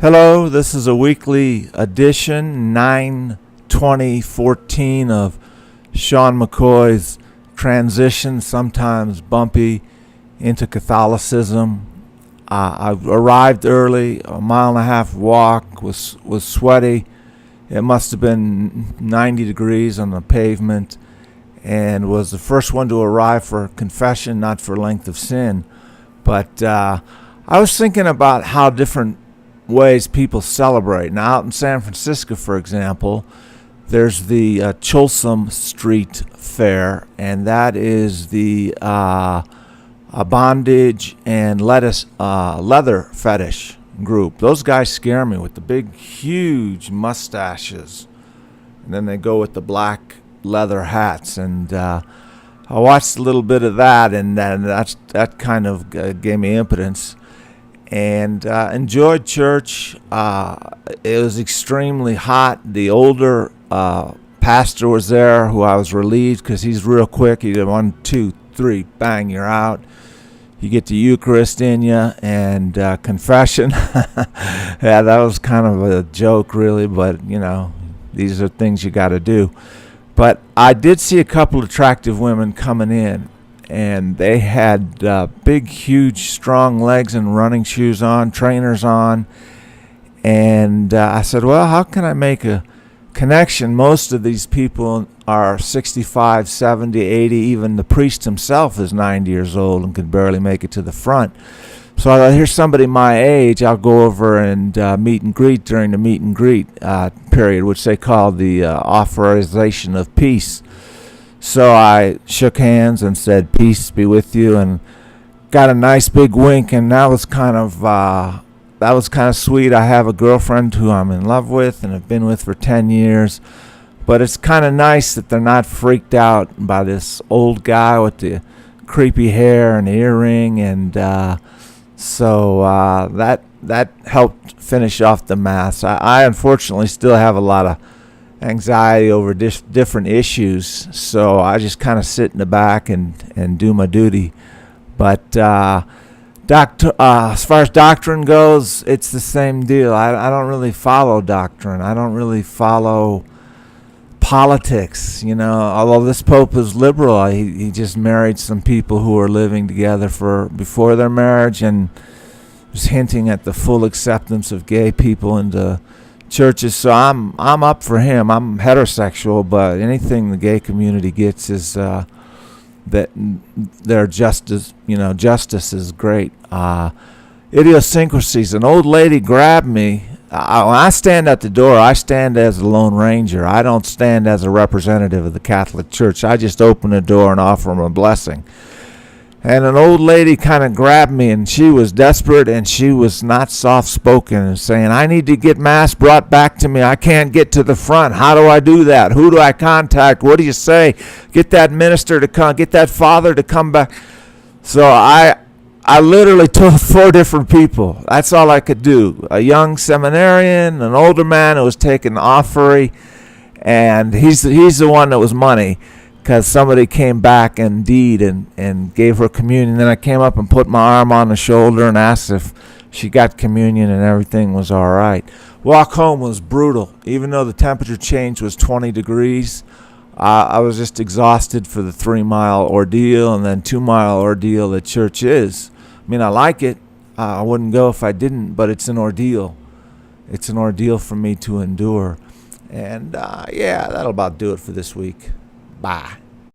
Hello, this is a weekly edition, 9/20/14 of Sean McCoy's transition, sometimes bumpy, into Catholicism. I arrived early, a mile and a half walk, was sweaty. It must have been 90 degrees on the pavement, and was the first one to arrive for confession, not for length of sin. But I was thinking about how different ways people celebrate. Now, out in San Francisco, for example, there's the Folsom Street Fair, and that is the bondage and leather fetish group. Those guys scare me with the big, huge mustaches, and then they go with the black leather hats. And I watched a little bit of that, and that kind of gave me impotence. And enjoyed church. It was extremely hot. The older pastor was there, who I was relieved because he's real quick. He did 1, 2, 3, bang, you're out. You get the Eucharist in you and confession. Yeah, that was kind of a joke, really, but you know, these are things you got to do. But I did see a couple of attractive women coming in, and they had big, huge, strong legs and running shoes on, trainers on. And I said, well, how can I make a connection? Most of these people are 65, 70, 80. Even the priest himself is 90 years old and could barely make it to the front. So I thought, here's somebody my age. I'll go over and meet and greet during the meet and greet period, which they call the authorization of peace. So I shook hands and said, peace be with you, and got a nice big wink, and that was kind of sweet. I have a girlfriend who I'm in love with and have been with for 10 years, but it's kind of nice that they're not freaked out by this old guy with the creepy hair and the earring, and so that helped finish off the Mass. I unfortunately still have a lot of anxiety over different issues, so I just kind of sit in the back and do my duty. But as far as doctrine goes, it's the same deal. I don't really follow doctrine. I don't really follow politics, you know. Although this Pope is liberal, he just married some people who were living together before their marriage, and was hinting at the full acceptance of gay people into churches. So I'm up for him. I'm heterosexual, but anything the gay community gets is that their justice is great. Idiosyncrasies. An old lady grabbed me. When I stand at the door, I stand as a Lone Ranger. I don't stand as a representative of the Catholic Church. I just open the door and offer them a blessing. And an old lady kind of grabbed me, and she was desperate, and she was not soft-spoken, and saying, I need to get Mass brought back to me. I can't get to the front. How do I do that? Who do I contact? What do you say? Get that minister to come. Get that father to come back. So I literally told 4 different people. That's all I could do. A young seminarian, an older man who was taking offering, and he's the one that was money, because somebody came back indeed and gave her communion. Then I came up and put my arm on the shoulder and asked if she got communion, and everything was all right. Walk home was brutal. Even though the temperature change was 20 degrees, I was just exhausted for the 3-mile ordeal and then 2-mile ordeal that church is. I mean, I like it. I wouldn't go if I didn't, but it's an ordeal. It's an ordeal for me to endure. And yeah, that'll about do it for this week. Bye.